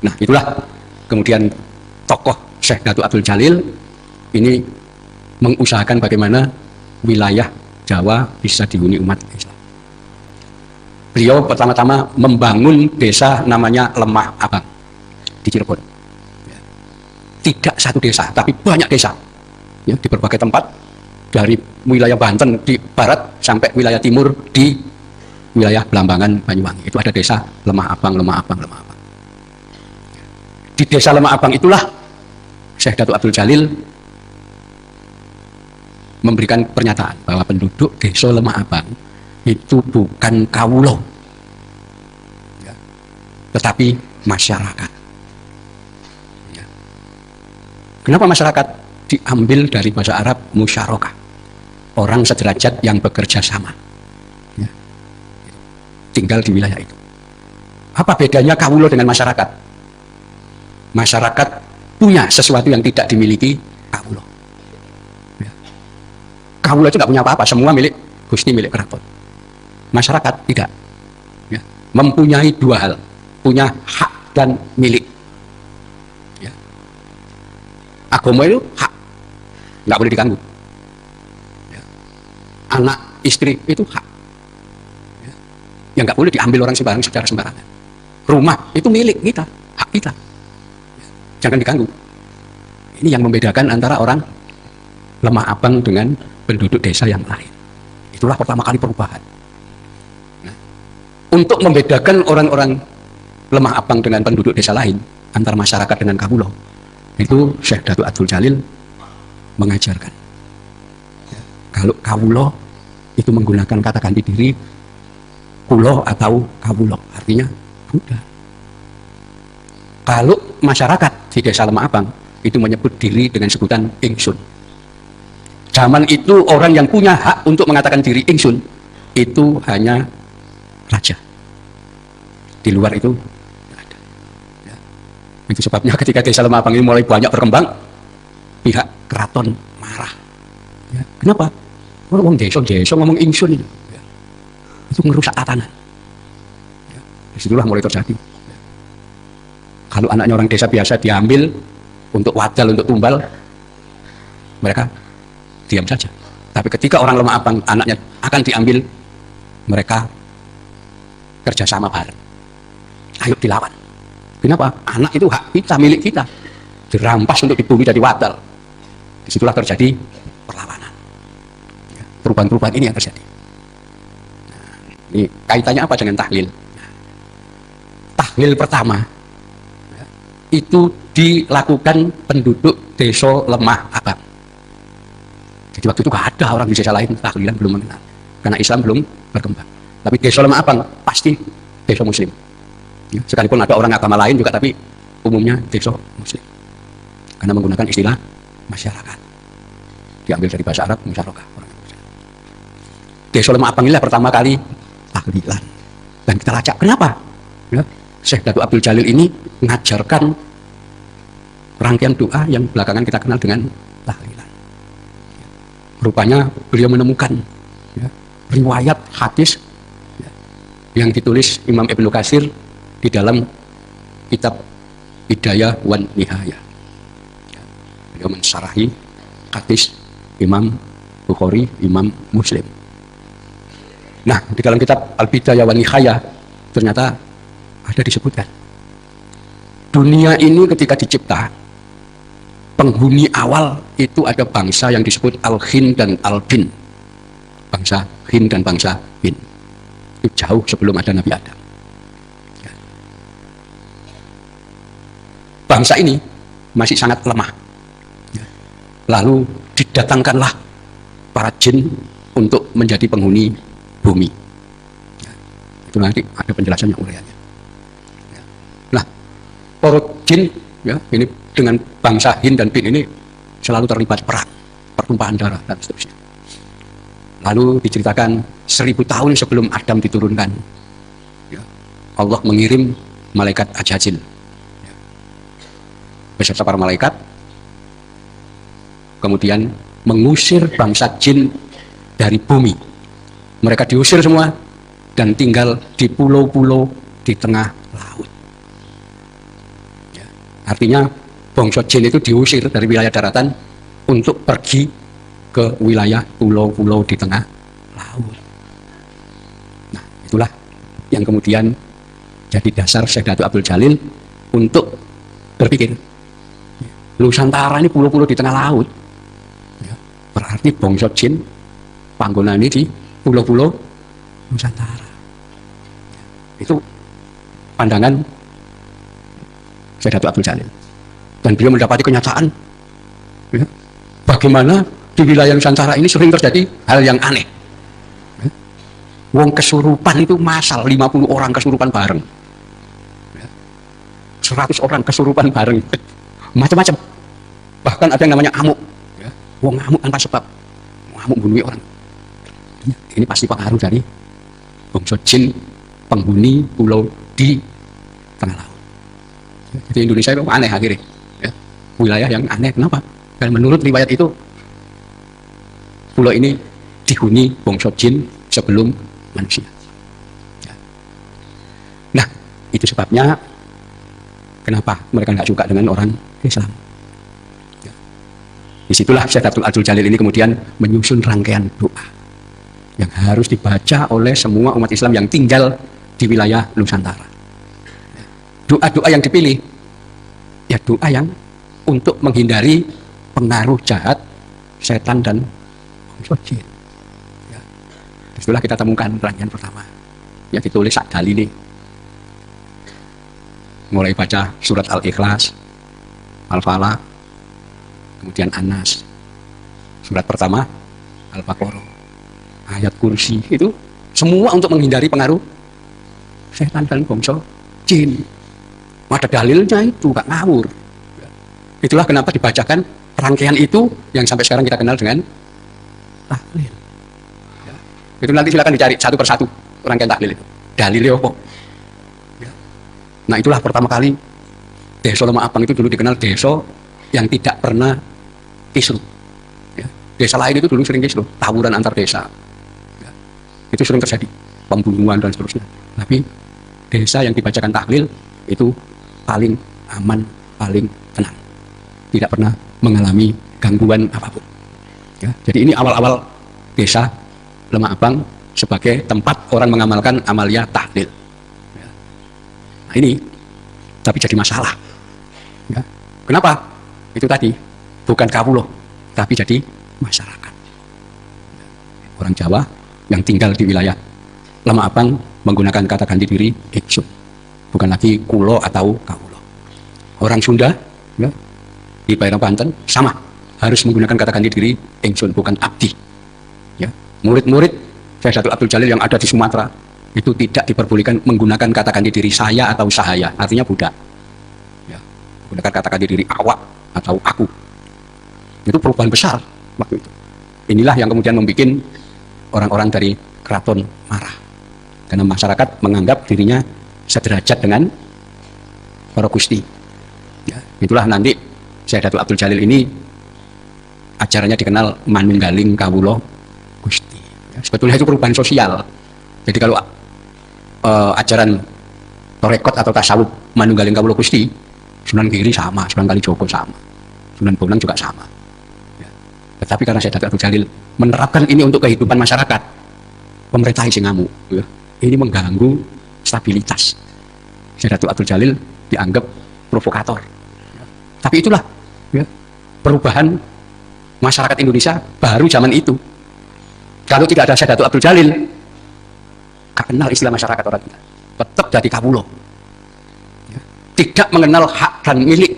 Nah, itulah kemudian tokoh Syekh Datuk Abdul Jalil ini mengusahakan bagaimana wilayah Jawa bisa dihuni umat Islam. Beliau pertama-tama membangun desa namanya Lemah Abang di Cirebon. Tidak satu desa, tapi banyak desa ya, di berbagai tempat, dari wilayah Banten di barat sampai wilayah timur di wilayah Belambangan, Banyuwangi. Itu ada desa Lemah Abang, Lemah Abang, Lemah Abang. Di desa Lemah Abang itulah Syekh Datuk Abdul Jalil memberikan pernyataan bahwa penduduk desa Lemah Abang itu bukan kawulo, ya, tetapi masyarakat. Ya. Kenapa masyarakat? Diambil dari bahasa Arab musyarakah, orang sederajat yang bekerja sama, ya, tinggal di wilayah itu. Apa bedanya kawulo dengan masyarakat? Masyarakat punya sesuatu yang tidak dimiliki kawulo. Ya. Kawulo itu tidak punya apa-apa, semua milik Gusti, milik keraton. Masyarakat tidak, ya, mempunyai dua hal, punya hak dan milik. Ya. Agama itu hak, nggak boleh diganggu. Ya. Anak istri itu hak, ya, yang nggak boleh diambil orang sembarang secara sembarangan. Rumah itu milik kita, hak kita, ya, jangan diganggu. Ini yang membedakan antara orang Lemah Abang dengan penduduk desa yang lain. Itulah pertama kali perubahan. Untuk membedakan orang-orang Lemah Abang dengan penduduk desa lain, antara masyarakat dengan kawulo, itu Syekh Datuk Abdul Jalil mengajarkan. Ya, kalau kawulo itu menggunakan kata ganti diri kulo atau kawulo, artinya Buddha. Kalau masyarakat di desa Lemah Abang itu menyebut diri dengan sebutan ingsun. Zaman itu orang yang punya hak untuk mengatakan diri ingsun itu hanya raja. Di luar itu tidak ada. Ya. Itu sebabnya ketika desa Lemah Abang ini mulai banyak berkembang, pihak keraton marah. Ya. Kenapa? Orang desa ngomong ingsun itu, ya, itu merusak tatanan. Ya. Disitulah mulai terjadi. Ya. Kalau anaknya orang desa biasa diambil untuk wadal, untuk tumbal, mereka diam saja. Tapi ketika orang Lemah Abang anaknya akan diambil, mereka kerjasama bareng. Ayo dilawan. Kenapa? Anak itu hak kita, milik kita. Dirampas untuk dibumi dari wadal. Disitulah terjadi perlawanan. Ya, perubahan-perubahan ini yang terjadi. Nah, ini kaitannya apa dengan tahlil? Nah, tahlil pertama ya, itu dilakukan penduduk desa Lemah Abang. Jadi waktu itu gak ada orang di desa lain tahlilan, belum mengenal. Karena Islam belum berkembang. Tapi desa Lemah Abang pasti desa Muslim. Ya, sekalipun ada orang agama lain juga, tapi umumnya desa Muslim. Karena menggunakan istilah masyarakat. Diambil dari bahasa Arab musyarakah. Desa Lemah Abang inilah pertama kali tahlilan. Dan kita lacak. Kenapa? Ya, Syekh Datuk Abdul Jalil ini mengajarkan rangkaian doa yang belakangan kita kenal dengan tahlilan. Rupanya beliau menemukan, ya, riwayat hadis yang ditulis Imam Ibnu Katsir di dalam kitab Bidayah wan Nihayah. Beliau mensyarahi hadis Imam Bukhari, Imam Muslim. Nah, di dalam kitab Al-Bidayah wan Nihayah ternyata ada disebutkan dunia ini ketika dicipta, penghuni awal itu ada bangsa yang disebut Al-Hin dan Al-Bin. Bangsa Hin dan bangsa Bin. Itu jauh sebelum ada Nabi Adam. Ya. Bangsa ini masih sangat lemah. Ya. Lalu didatangkanlah para jin untuk menjadi penghuni bumi. Ya. Itu nanti ada penjelasannya, uraiannya. Ya. Nah, para jin, ya, ini dengan bangsa Hin dan Bin ini selalu terlibat perang, pertumpahan darah dan seterusnya. Lalu diceritakan 1000 tahun sebelum Adam diturunkan, ya, Allah mengirim malaikat Ajajil, ya, beserta para malaikat, kemudian mengusir bangsa jin dari bumi. Mereka diusir semua dan tinggal di pulau-pulau di tengah laut. Artinya bangsa jin itu diusir dari wilayah daratan untuk pergi ke wilayah pulau-pulau di tengah laut. Nah, itulah yang kemudian jadi dasar Syekh Datuk Abdul Jalil untuk berpikir, Nusantara ini pulau-pulau di tengah laut, berarti bangsa jin panggonan ini di pulau-pulau Nusantara. Itu pandangan Syekh Datuk Abdul Jalil. Dan beliau mendapati kenyataan, ya, bagaimana di wilayah Nusantara ini sering terjadi hal yang aneh. Ya. Wong kesurupan itu masal, 50 orang kesurupan bareng. Ya. 100 orang kesurupan bareng. Macam-macam. Bahkan ada yang namanya amuk. Ya. Wong ngamuk tanpa sebab. Ngamuk bunuh orang. Ya. Ini pasti pengaruh dari bangsa jin penghuni pulau di tengah laut. Ya. Jadi Indonesia itu aneh akhirnya. Ya. Wilayah yang aneh. Kenapa? Dan menurut riwayat itu, pulau ini dihuni bangsa jin sebelum manusia. Ya. Nah, itu sebabnya kenapa mereka nggak suka dengan orang Islam. Ya. Disitulah Syekh Datuk Abdul Jalil ini kemudian menyusun rangkaian doa yang harus dibaca oleh semua umat Islam yang tinggal di wilayah Nusantara. Doa-doa yang dipilih, ya doa yang untuk menghindari pengaruh jahat setan dan jin. Ya. Disitulah kita temukan rangkaian pertama, ya ditulis sak dalile. Mulai baca surat Al-Ikhlas, Al-Falaq, kemudian An-Nas. Surat pertama Al-Baqarah, ayat kursi, itu semua untuk menghindari pengaruh setan dan bangsa jin. Ada dalilnya itu, gak ngawur. Itulah kenapa dibacakan rangkaian itu yang sampai sekarang kita kenal dengan tahlil. Ya. Itu nanti silakan dicari satu persatu rangkaian tahlil itu. Dalilnya apa? Ya. Nah, itulah pertama kali desa Lemah Abang itu dulu dikenal desa yang tidak pernah kisruh. Ya. Desa lain itu dulu sering kisruh, tawuran antar desa. Ya. Itu sering terjadi, pembunuhan dan seterusnya. Tapi desa yang dibacakan tahlil itu paling aman, paling tenang, tidak pernah mengalami gangguan apapun. Ya, jadi ini awal-awal desa Lemah Abang sebagai tempat orang mengamalkan amalia tahlil. Ya. Nah ini, tapi jadi masalah. Ya. Kenapa? Itu tadi, bukan kawulo, tapi jadi masyarakat. Orang Jawa yang tinggal di wilayah Lemah Abang menggunakan kata ganti diri iksun. Bukan lagi kulo atau kawulo. Orang Sunda, ya, di Bairang Banten sama, harus menggunakan kata ganti diri ingsun, bukan abdi. Ya, murid-murid Syekh Datuk Abdul Jalil yang ada di Sumatera itu tidak diperbolehkan menggunakan kata ganti diri saya atau sahaya, artinya budak. Ya, menggunakan kata ganti diri awak atau aku. Itu perubahan besar waktu itu. Inilah yang kemudian membuat orang-orang dari keraton marah, karena masyarakat menganggap dirinya sederajat dengan para gusti. Ya, itulah nanti Syekh Datuk Abdul Jalil ini ajarannya dikenal manunggaling kawulo gusti. Ya, sebetulnya itu perubahan sosial. Jadi kalau ajaran torekot atau tasawuf manunggaling kawulo gusti, Sunan Giri sama, Sunan Kalijogo sama, Sunan Bonang juga sama. Ya. Tetapi karena Syekh Datuk Abdul Jalil menerapkan ini untuk kehidupan masyarakat, pemerintah isi ngamuk. Ya. Ini mengganggu stabilitas. Syekh Datuk Abdul Jalil dianggap provokator. Tapi itulah, ya, perubahan masyarakat Indonesia baru zaman itu. Kalau tidak ada Syekh Datuk Abdul Jalil, gak kenal istilah masyarakat orang kita. Tetap jadi kawulo. Ya. Tidak mengenal hak dan milik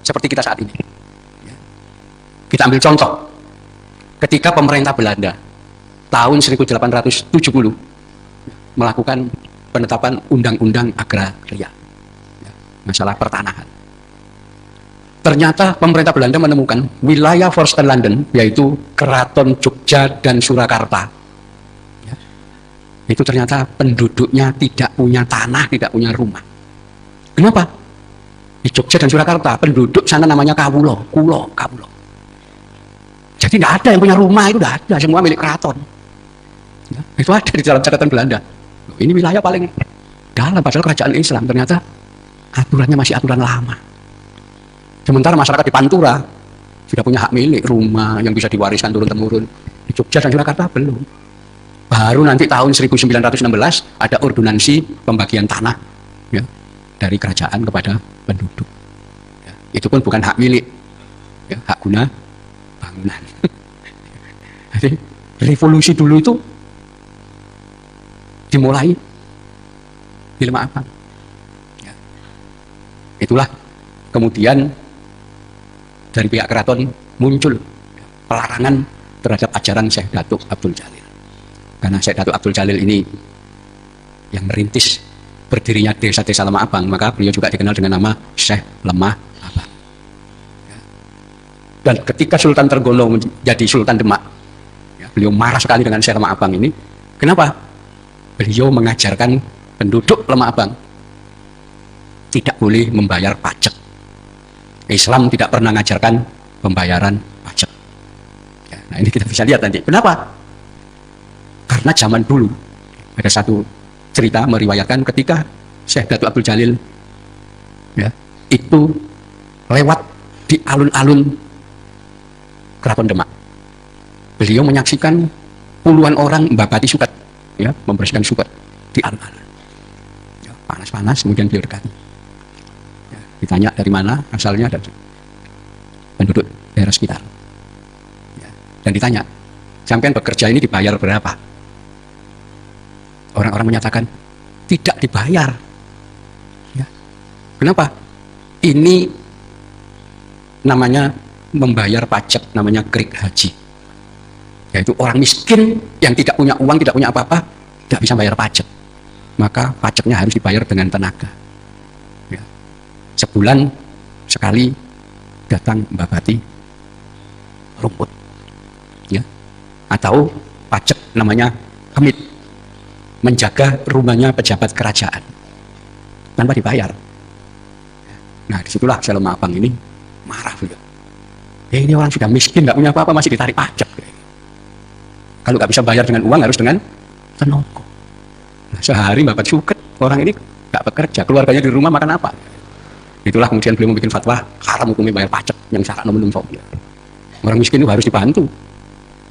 seperti kita saat ini. Ya. Kita ambil contoh. Ketika pemerintah Belanda tahun 1870 melakukan penetapan undang-undang agraria, ya, masalah pertanahan. Ternyata pemerintah Belanda menemukan wilayah Forsten London, yaitu Keraton Jogja dan Surakarta. Ya, itu ternyata penduduknya tidak punya tanah, tidak punya rumah. Kenapa? Di Jogja dan Surakarta, penduduk sana namanya kawulo, kulo, kawulo. Jadi nggak ada yang punya rumah, itu nggak ada, semua milik keraton. Ya, itu ada di dalam catatan Belanda. Ini wilayah paling dalam, padahal kerajaan Islam, ternyata aturannya masih aturan lama. Sementara masyarakat di Pantura sudah punya hak milik rumah yang bisa diwariskan turun-temurun. Di Jogja dan Yogyakarta belum. Baru nanti tahun 1916 ada ordonansi pembagian tanah ya, dari kerajaan kepada penduduk. Ya, itu pun bukan hak milik, ya, hak guna bangunan. Jadi revolusi dulu itu dimulai di Lemah Abang. Ya. Itulah kemudian dari pihak keraton muncul pelarangan terhadap ajaran Syekh Datuk Abdul Jalil. Karena Syekh Datuk Abdul Jalil ini yang merintis berdirinya desa-desa Lemah Abang, maka beliau juga dikenal dengan nama Syekh Lemah Abang. Ya. Dan ketika Sultan Trenggono menjadi Sultan Demak, ya, beliau marah sekali dengan Syekh Lemah Abang ini. Kenapa? Beliau mengajarkan penduduk Lemah Abang tidak boleh membayar pajak. Islam tidak pernah mengajarkan pembayaran pajak. Ya, nah ini kita bisa lihat nanti. Kenapa? Karena zaman dulu ada satu cerita meriwayatkan ketika Syekh Datuk Abdul Jalil ya, itu lewat di alun-alun Keraton Demak. Beliau menyaksikan puluhan orang membabati suket, ya, membersihkan suket di alun-alun. Ya, panas-panas, kemudian beliau dekati. Ya, ditanya dari mana asalnya, dari penduduk daerah sekitar. Ya, dan ditanya, sampean bekerja ini dibayar berapa? Orang-orang menyatakan tidak dibayar. Ya. Kenapa? Ini namanya membayar pajak, namanya krik haji. Yaitu orang miskin yang tidak punya uang, tidak punya apa-apa, tidak bisa bayar pajak. Maka pajaknya harus dibayar dengan tenaga. Ya. Sebulan sekali datang membabati rumput. Ya. Atau pajak namanya kemit, menjaga rumahnya pejabat kerajaan tanpa dibayar. Nah disitulah Syekh Lemah Abang ini marah beliau. Ya ini orang sudah miskin, nggak punya apa-apa, masih ditarik pajak. Kalau nggak bisa bayar dengan uang, harus dengan tenaga. Nah, sehari babat suket, orang ini nggak bekerja, keluarganya di rumah makan apa? Itulah kemudian beliau membuat fatwa haram hukumnya bayar pajak yang syarat nomor orang miskin itu harus dibantu.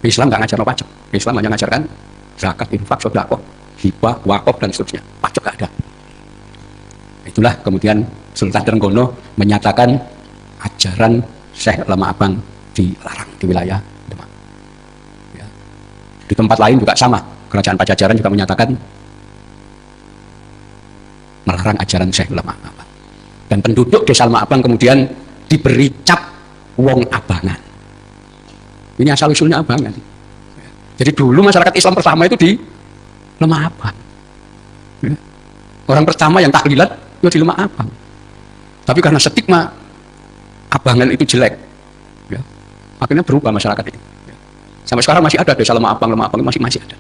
Islam nggak ngajar pajak, Islam hanya ngajarkan zakat, infak, sedekah, hibah, wakaf, dan seterusnya. Pajak nggak ada. Itulah kemudian Sultan Trenggono menyatakan ajaran Syekh Lemah Abang dilarang di wilayah Demak. Ya. Di tempat lain juga sama. Kerajaan Pajajaran juga menyatakan melarang ajaran Syekh Lemah Abang. Dan penduduk desa Lemah Abang kemudian diberi cap wong abangan. Ini asal usulnya abangan. Jadi dulu masyarakat Islam pertama itu di Lemah Abang. Ya. Orang pertama yang tahlilan itu di Lemah Abang. Tapi karena stigma abangan itu jelek, ya, akhirnya berubah masyarakat itu. Ya. Sampai sekarang masih ada desa Lemah Abang masih ada.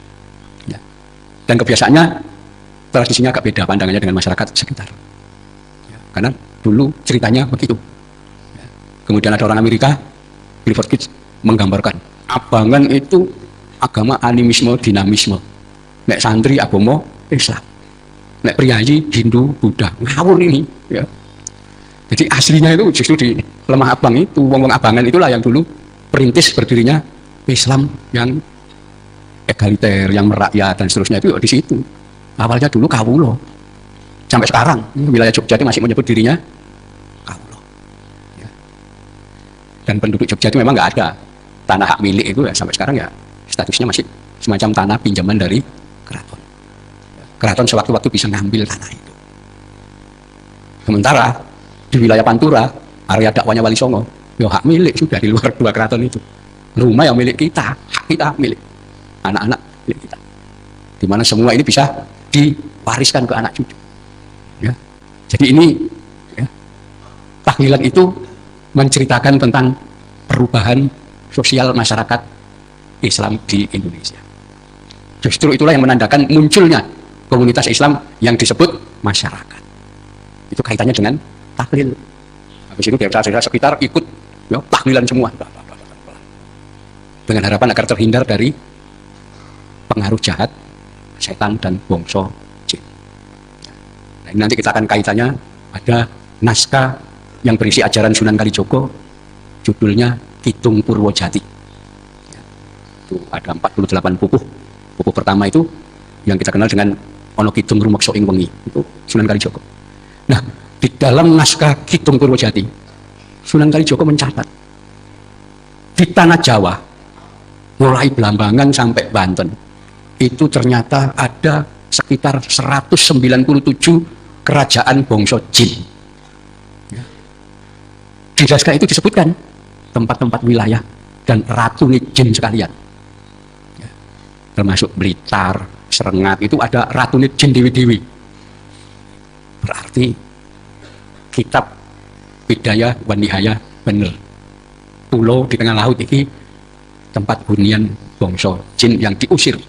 Ya. Dan kebiasaannya, tradisinya agak beda pandangannya dengan masyarakat sekitar. Ya. Karena dulu ceritanya begitu. Ya. Kemudian ada orang Amerika, Clifford Kitts, menggambarkan abangan itu agama animisme, dinamisme. Nek santri agama Islam, nek priayi Hindu, Buddha, ngawur ini. Ya. Jadi aslinya itu justru di Lemah Abang itu, wong-wong abangan itulah yang dulu perintis berdirinya Islam yang egaliter, yang merakyat dan seterusnya, itu di situ. Awalnya dulu kawulo. Sampai sekarang wilayah Jogja itu masih menyebut dirinya kawulo. Ya. Dan penduduk Jogja itu memang nggak ada tanah hak milik itu ya, sampai sekarang ya statusnya masih semacam tanah pinjaman dari keraton. Keraton sewaktu-waktu bisa ngambil tanah itu. Sementara di wilayah Pantura, area dakwanya Wali Songo, ya hak milik sudah di luar dua keraton itu. Rumah yang milik kita, hak kita milik anak-anak milik kita. Di mana semua ini bisa diwariskan ke anak cucu. Ya. Jadi ini ya, tahlilan itu menceritakan tentang perubahan sosial masyarakat Islam di Indonesia. Justru itulah yang menandakan munculnya komunitas Islam yang disebut masyarakat. Itu kaitannya dengan tahlil. Habis itu desa-desa sekitar ikut ya, tahlilan semua. Dengan harapan agar terhindar dari pengaruh jahat, setan dan bongso jin. Nah, ini nanti kita akan kaitannya ada naskah yang berisi ajaran Sunan Kalijogo, judulnya Kidung Purwojati. Itu ada 48 pupuh. Pupuh pertama itu yang kita kenal dengan Ono Kidung Rumeksa ing Wengi, itu Sunan Kalijogo. Nah, di dalam naskah Kidung Purwojati, Sunan Kalijogo mencatat di tanah Jawa, mulai Blambangan sampai Banten, itu ternyata ada sekitar 197 kerajaan bangsa jin. Di naskah itu disebutkan tempat-tempat wilayah dan ratu jin sekalian, termasuk Blitar, Serengat, itu ada ratu jin dewi-dewi. Berarti kitab Bidaya wan Nihaya bener. Pulau di tengah laut ini tempat hunian bangsa jin yang diusir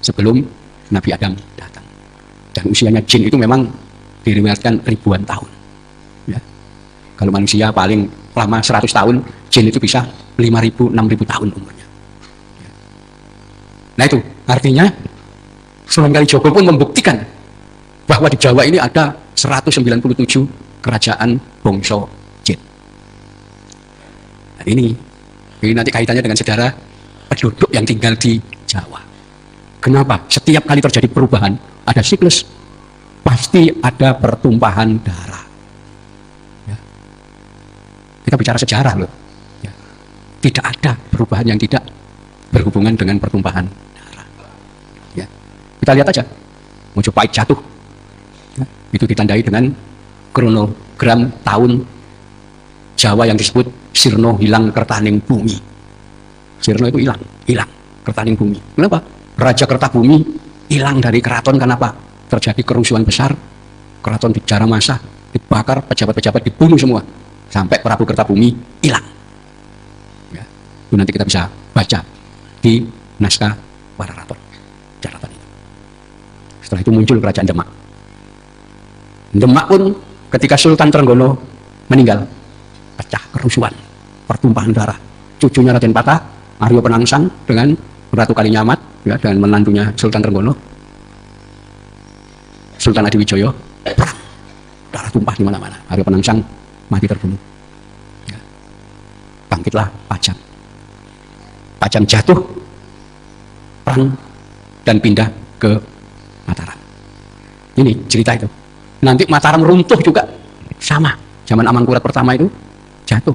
sebelum Nabi Adam datang. Dan usianya jin itu memang diriwayatkan ribuan tahun. Kalau manusia paling lama 100 tahun, jin itu bisa 5.000, 6.000 tahun umurnya. Nah itu artinya Sunan Kalijogo pun membuktikan bahwa di Jawa ini ada 197 kerajaan bangsa jin. Dan ini nanti kaitannya dengan sejarah penduduk yang tinggal di Jawa. Kenapa? Setiap kali terjadi perubahan, ada siklus, pasti ada pertumpahan darah. Kita bicara sejarah loh. Tidak ada perubahan yang tidak berhubungan dengan pertumpahan darah. Kita lihat aja, Mojopahit jatuh, itu ditandai dengan kronogram tahun Jawa yang disebut Sirno hilang kertaning bumi. Sirno itu hilang kertaning bumi. Kenapa? Raja Kertabumi hilang dari keraton. Kenapa? Terjadi kerusuhan besar, keraton dijara massa, dibakar, pejabat-pejabat dibunuh semua, sampai Prabu Kertabumi hilang. Itu nanti kita bisa baca di naskah Wararaton, catatan itu. Setelah itu muncul kerajaan Demak. Demak pun ketika Sultan Trenggono meninggal, pecah kerusuhan, pertumpahan darah. Cucunya Raden Patah, Aryo Penangsang dengan Ratu Kalinyamat, dan menantunya Sultan Trenggono, Sultan Adiwijoyo, perang, darah tumpah di mana-mana. Aryo Penangsang mati terbunuh. Bangkitlah Pajang. Pajang jatuh, perang, dan pindah ke Mataram. Ini cerita itu. Nanti Mataram runtuh juga, sama. Zaman Amangkurat pertama itu jatuh.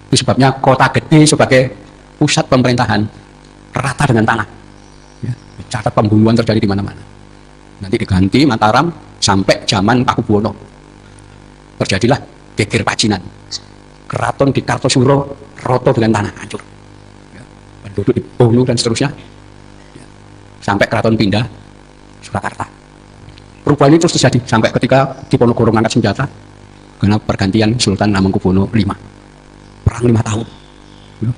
Itu sebabnya kota gede sebagai pusat pemerintahan rata dengan tanah. Catat pembunuhan terjadi di mana-mana. Nanti diganti Mataram sampai zaman Pakubuwono. Terjadilah geger Pacinan. Keraton di Kartosuro roto dengan tanah, hancur. Penduduk dibunuh dan seterusnya. Sampai keraton pindah Surakarta. Perubahan ini terus terjadi sampai ketika Diponegoro mengangkat senjata karena pergantian Sultan Hamengkubuwono V. Perang 5 tahun.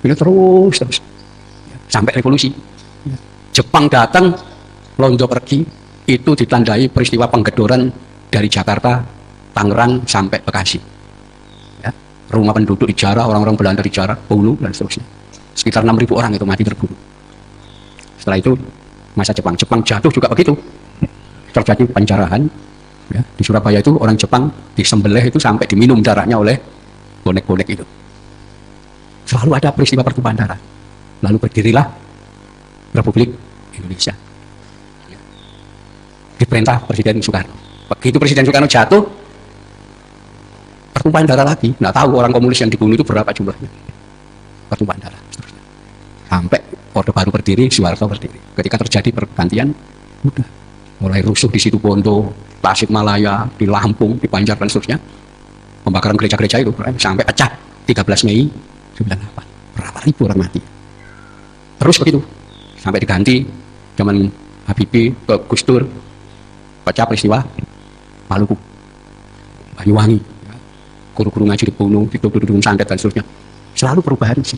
Ini terus sampai revolusi. Jepang datang, Londo pergi, itu ditandai peristiwa penggedoran dari Jakarta, Tangerang sampai Bekasi. Rumah penduduk dijarah, orang-orang Belanda dijarah, bunuh dan seterusnya. Sekitar 6.000 orang itu mati terbunuh. Setelah itu masa Jepang jatuh juga begitu. Terjadi penjarahan. Di Surabaya itu orang Jepang disembelih itu sampai diminum darahnya oleh bonek-bonek itu. Selalu ada peristiwa pertumpahan darah. Lalu berdirilah Republik Indonesia. Diperintah Presiden Soekarno. Begitu Presiden Soekarno jatuh, pertumpahan darah lagi. Nggak tahu orang komunis yang dibunuh itu berapa jumlahnya. Pertumpahan darah. Seterusnya. Sampai Orde Baru berdiri, Soeharto berdiri. Ketika terjadi pergantian, udah. Mulai rusuh di Situbondo, Tasikmalaya, di Lampung, di Banjar dan seterusnya. Pembakaran gereja-gereja itu sampai pecah 13 Mei 98. Berapa ribu orang mati. Terus begitu. Sampai diganti zaman Habibie ke Gus Dur. Pecah peristiwa Maluku, Banyuwangi. Guru-guru ngaji dibunuh, dituduh santet dan seterusnya. Selalu perubahan sih.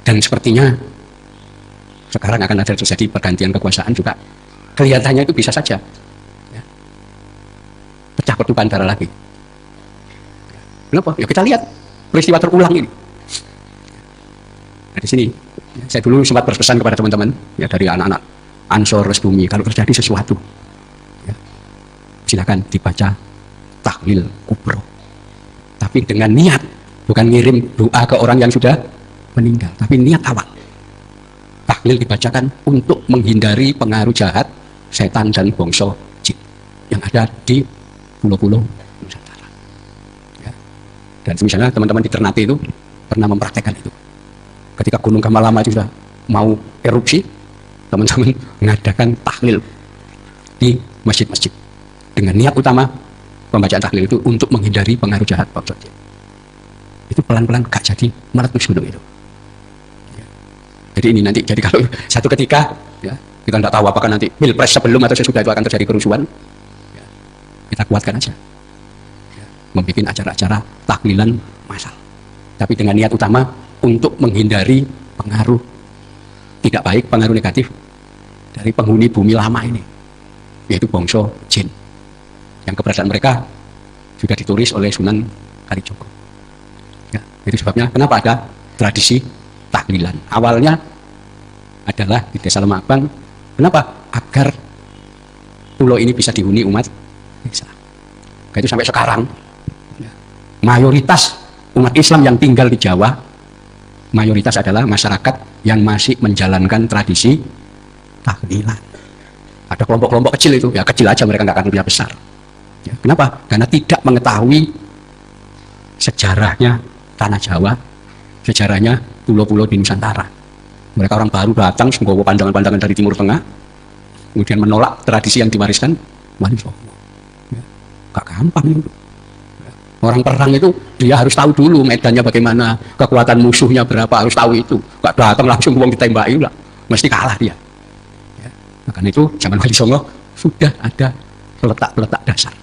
Dan sepertinya sekarang akan ada terjadi pergantian kekuasaan juga. Kelihatannya itu bisa saja. Pecah pertumpahan darah lagi. Kenapa? Ya kita lihat peristiwa terulang ini. Nah, di sini saya dulu sempat berpesan kepada teman-teman ya dari anak-anak Ansor Resbumi, kalau terjadi sesuatu, silakan dibaca tahlil kubro. Tapi dengan niat, bukan ngirim doa ke orang yang sudah meninggal, tapi niat awal. Tahlil dibacakan untuk menghindari pengaruh jahat setan dan bangsa jin yang ada di pulau-pulau Nusantara. Ya. Dan misalnya teman-teman di Ternate itu pernah mempraktekkan itu. Ketika Gunung Gamalama itu sudah mau erupsi, teman-teman mengadakan tahlil di masjid-masjid dengan niat utama pembacaan tahlil itu untuk menghindari pengaruh jahat bangsa jin. Itu pelan-pelan gak jadi meletus gunung itu. Ya. Jadi ini nanti, jadi kalau satu ketika ya, kita tidak tahu apakah nanti pilpres sebelum atau sesudah itu akan terjadi kerusuhan, ya, kita kuatkan aja, ya, membuat acara-acara tahlilan massal, tapi dengan niat utama untuk menghindari pengaruh tidak baik, pengaruh negatif dari penghuni bumi lama ini, yaitu bangsa jin, yang keberadaan mereka sudah ditulis oleh Sunan Kalijogo. Ya, itu sebabnya kenapa ada tradisi tahlilan. Awalnya adalah di Desa Lemabang. Kenapa? Agar pulau ini bisa dihuni umat Islam. Itu sampai sekarang mayoritas umat Islam yang tinggal di Jawa, mayoritas adalah masyarakat yang masih menjalankan tradisi tahlilan. Ada kelompok-kelompok kecil itu, ya kecil aja, mereka nggak akan lebih besar. Ya, kenapa? Karena tidak mengetahui sejarahnya tanah Jawa, sejarahnya pulau-pulau di Nusantara. Mereka orang baru datang, menggawa pandangan-pandangan dari Timur Tengah, kemudian menolak tradisi yang diwariskan Wali Songo. Ya, gak gampang itu. Orang perang itu dia harus tahu dulu medannya bagaimana, kekuatan musuhnya berapa, harus tahu itu. Gak datang langsung uang ditembaki lah, mesti kalah dia. Ya, makanya itu zaman Wali Songo sudah ada peletak-peletak dasar.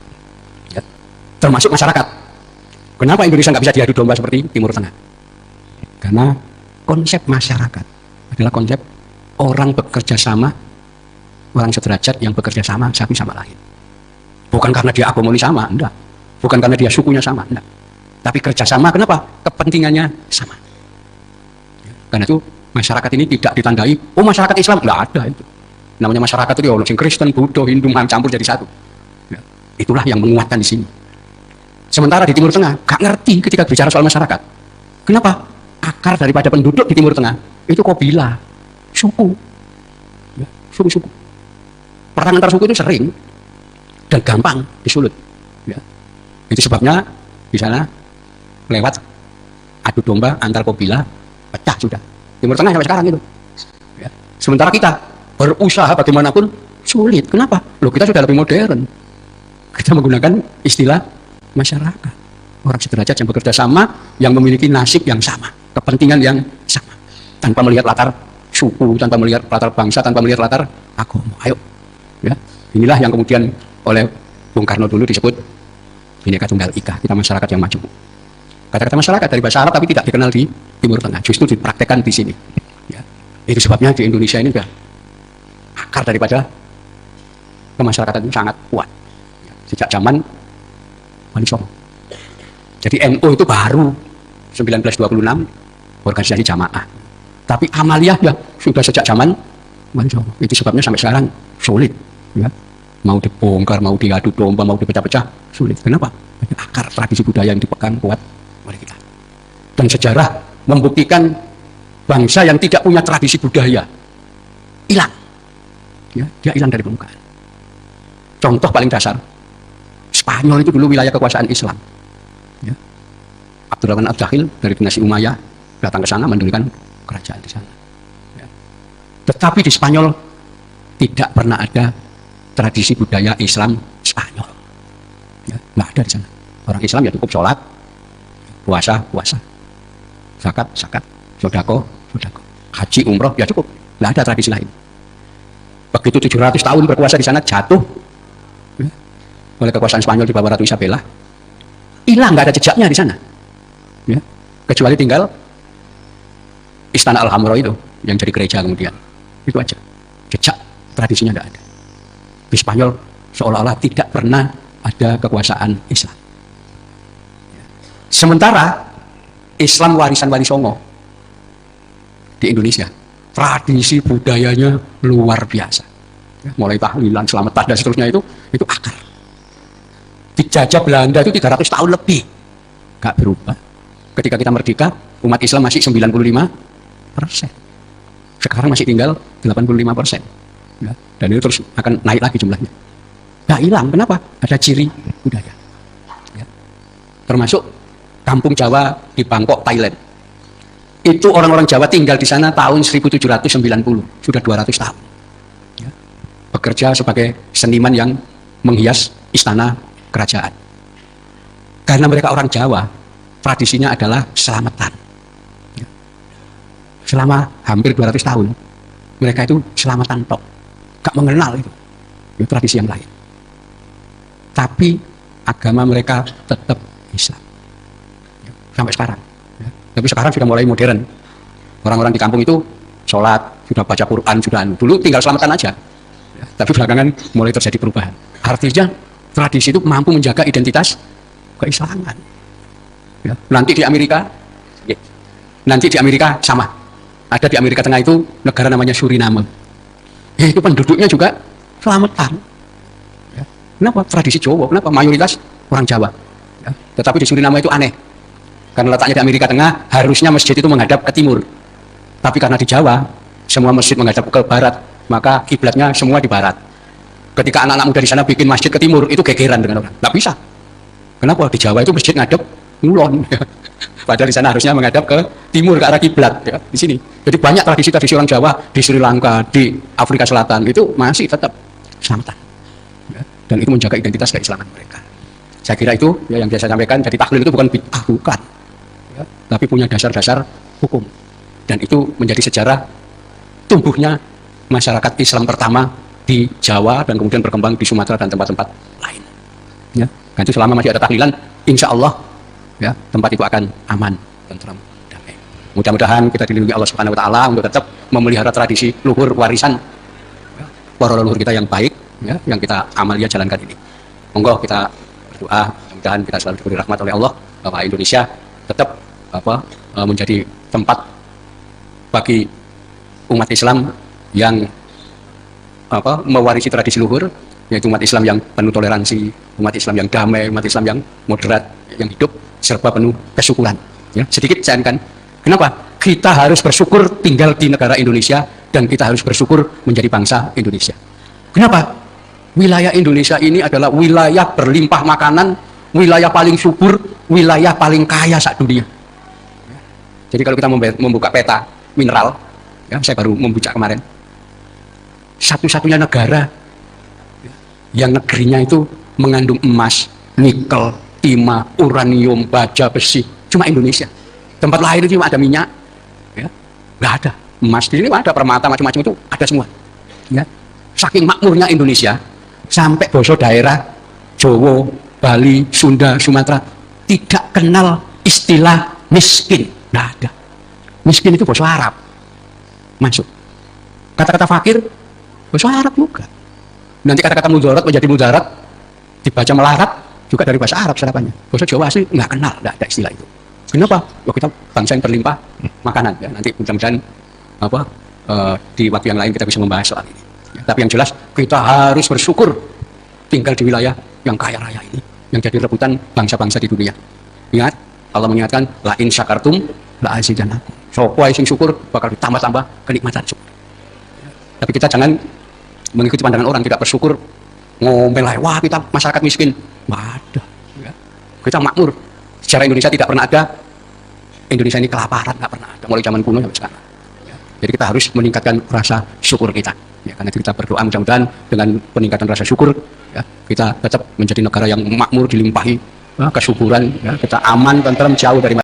Ya, termasuk masyarakat. Kenapa Indonesia nggak bisa diadu domba seperti Timur Tengah? Karena konsep masyarakat adalah konsep orang bekerja sama, orang sederajat yang bekerja sama satu sama lain. Bukan karena dia agamanya sama, enggak. Bukan karena dia sukunya sama, enggak. Tapi kerjasama, kenapa? Kepentingannya sama. Karena itu masyarakat ini tidak ditandai, oh masyarakat Islam, enggak ada itu. Namanya masyarakat itu orang Kristen, Buddha, Hindu, campur jadi satu. Ya, itulah yang menguatkan di sini. Sementara di Timur Tengah, gak ngerti ketika bicara soal masyarakat. Kenapa? Akar daripada penduduk di Timur Tengah itu kabilah, suku, ya, suku-suku. Perang antar suku itu sering dan gampang disulut. Ya. Itu sebabnya di sana lewat adu domba antar kabilah pecah sudah. Timur Tengah sampai sekarang itu. Ya. Sementara kita berusaha bagaimanapun sulit. Kenapa? Loh, kita sudah lebih modern. Kita menggunakan istilah masyarakat, orang sederajat yang bekerja sama, yang memiliki nasib yang sama, kepentingan yang sama, tanpa melihat latar suku, tanpa melihat latar bangsa, tanpa melihat latar agama. Ayo, ya, inilah yang kemudian oleh Bung Karno dulu disebut Bhinneka Tunggal Ika, kita masyarakat yang maju. Kata-kata masyarakat dari bahasa Arab tapi tidak dikenal di Timur Tengah, justru dipraktekkan di sini. Ya. Itu sebabnya di Indonesia ini juga akar daripada kemasyarakatan itu sangat kuat. Ya. Sejak zaman Wali Songo. Jadi NU itu baru 1926 organisasi jamaah. Tapi amaliyah ya sudah sejak zaman Wali Songo. Itu sebabnya sampai sekarang sulit. Ya. Mau dibongkar, mau diadu domba, mau dipecah-pecah, sulit. Kenapa? Banyak akar tradisi budaya yang dipegang kuat oleh kita. Dan sejarah membuktikan bangsa yang tidak punya tradisi budaya hilang. Ya, dia hilang dari permukaan. Contoh paling dasar, Spanyol itu dulu wilayah kekuasaan Islam. Ya. Abdurrahman Ad-Dakhil dari dinasti Umayyah datang ke sana mendirikan kerajaan di sana. Ya. Tetapi di Spanyol tidak pernah ada tradisi budaya Islam Spanyol. Ya, nggak ada di sana. Orang Islam ya cukup sholat, puasa, zakat, sodako, haji, umroh, ya cukup. Nggak ada tradisi lain. Begitu 700 tahun berkuasa di sana jatuh ya, oleh kekuasaan Spanyol di bawah Ratu Isabella, hilang, nggak ada jejaknya di sana. Ya, kecuali tinggal Istana Alhambra itu yang jadi gereja kemudian. Itu aja. Jejak tradisinya tidak ada. Di Spanyol seolah-olah tidak pernah ada kekuasaan Islam. Sementara Islam warisan Wali Songo di Indonesia, tradisi budayanya luar biasa. Ya, mulai tahlilan, selamatan dan seterusnya itu akar. dijajah Belanda itu 300 tahun lebih. Nggak berubah. Ketika kita merdeka, umat Islam masih 95%. Sekarang masih tinggal 85%. Ya, dan itu terus akan naik lagi jumlahnya. Nggak hilang, kenapa? Ada ciri budaya. Ya. Termasuk kampung Jawa di Bangkok, Thailand. Itu orang-orang Jawa tinggal di sana tahun 1790, sudah 200 tahun. Ya. Bekerja sebagai seniman yang menghias istana kerajaan. Karena mereka orang Jawa, tradisinya adalah selamatan. Ya. Selama hampir 200 tahun, mereka itu selamatan tok. Gak mengenal itu tradisi yang lain. Tapi agama mereka tetap Islam. Ya. Sampai sekarang. Ya. Tapi sekarang sudah mulai modern. Orang-orang di kampung itu sholat, sudah baca Quran, sudah dulu tinggal selamatan aja. Ya. Tapi belakangan mulai terjadi perubahan. Artinya tradisi itu mampu menjaga identitas keislaman. Ya. Nanti di Amerika sama. Ada di Amerika Tengah itu negara namanya Suriname. Itu penduduknya juga selamatan. Ya. Kenapa? Tradisi Jawa. Kenapa? Mayoritas orang Jawa. Ya. Tetapi di Suriname itu aneh. Karena letaknya di Amerika Tengah, harusnya masjid itu menghadap ke timur. Tapi karena di Jawa, semua masjid menghadap ke barat, maka kiblatnya semua di barat. Ketika anak-anak muda di sana bikin masjid ke timur, itu gegeran dengan orang. Nggak bisa. Kenapa? Di Jawa itu masjid ngadep ngulon. Padahal di sana harusnya menghadap ke timur, ke arah kiblat. Ya, di sini. Jadi banyak tradisi-tradisi orang Jawa di Sri Lanka, di Afrika Selatan itu masih tetap selamatan. Ya, dan itu menjaga identitas keislaman mereka. Saya kira itu ya, yang biasa saya sampaikan. Jadi tahlil itu bukan bid'ah, bukan. Ya, tapi punya dasar-dasar hukum. Dan itu menjadi sejarah tumbuhnya masyarakat Islam pertama di Jawa dan kemudian berkembang di Sumatera dan tempat-tempat lain. Ya, kan itu selama masih ada tahlilan, insya Allah ya, tempat itu akan aman, tentram, damai. Mudah-mudahan kita dilindungi Allah Subhanahu wa Ta'ala untuk tetap memelihara tradisi luhur warisan ya, para leluhur kita yang baik ya, yang kita amalia jalankan ini. Monggo kita berdoa, mudah-mudahan kita selalu diberi rahmat oleh Allah bahwa Indonesia tetap menjadi tempat bagi umat Islam yang mewarisi tradisi luhur, yaitu umat Islam yang penuh toleransi, umat Islam yang damai, umat Islam yang moderat, yang hidup serba penuh kesyukuran. Ya, sedikit saya kan, kenapa? Kita harus bersyukur tinggal di negara Indonesia dan kita harus bersyukur menjadi bangsa Indonesia. Kenapa? Wilayah Indonesia ini adalah wilayah berlimpah makanan, wilayah paling subur, wilayah paling kaya sak-dunia. Jadi kalau kita membuka peta mineral, ya, saya baru membuka kemarin, satu-satunya negara yang negerinya itu mengandung emas, nikel, timah, uranium, baja, besi, cuma Indonesia. Tempat lain itu cuma ada minyak, ya, nggak ada emas. Di sini ada permata macam-macam itu ada semua. Ya. Saking makmurnya Indonesia, sampai bosok daerah Jawa, Bali, Sunda, Sumatera tidak kenal istilah miskin, nggak ada. Miskin itu bosok Arab masuk. Kata-kata fakir bosok Arab juga. Nanti kata-kata mudarat menjadi mudarat dibaca melarat juga dari bahasa Arab serapannya. Bahasa Jawa asli nggak kenal, nggak ada istilah itu. Kenapa? Ya, kita bangsa yang berlimpah makanan. Ya. Nanti mudah-mudahan di waktu yang lain kita bisa membahas soal ini. Ya, tapi yang jelas kita harus bersyukur tinggal di wilayah yang kaya raya ini, yang jadi rebutan bangsa-bangsa di dunia. Ingat, Allah mengingatkan, la in syakartum la azidannakum. Sopo sing syukur bakal ditambah-tambah kenikmatan syukur. Ya. Tapi kita jangan mengikuti pandangan orang, tidak bersyukur, ngomel lah, wah kita masyarakat miskin. Nggak ada. Ya. Kita makmur. Sejarah Indonesia tidak pernah ada Indonesia ini kelaparan, nggak pernah ada. Mulai zaman kuno sampai sekarang. Ya. Jadi kita harus meningkatkan rasa syukur kita. Ya, karena itu kita berdoa mudah-mudahan dengan peningkatan rasa syukur, ya, kita tetap menjadi negara yang makmur, dilimpahi kesuburan, ya, kita aman, tenteram, jauh dari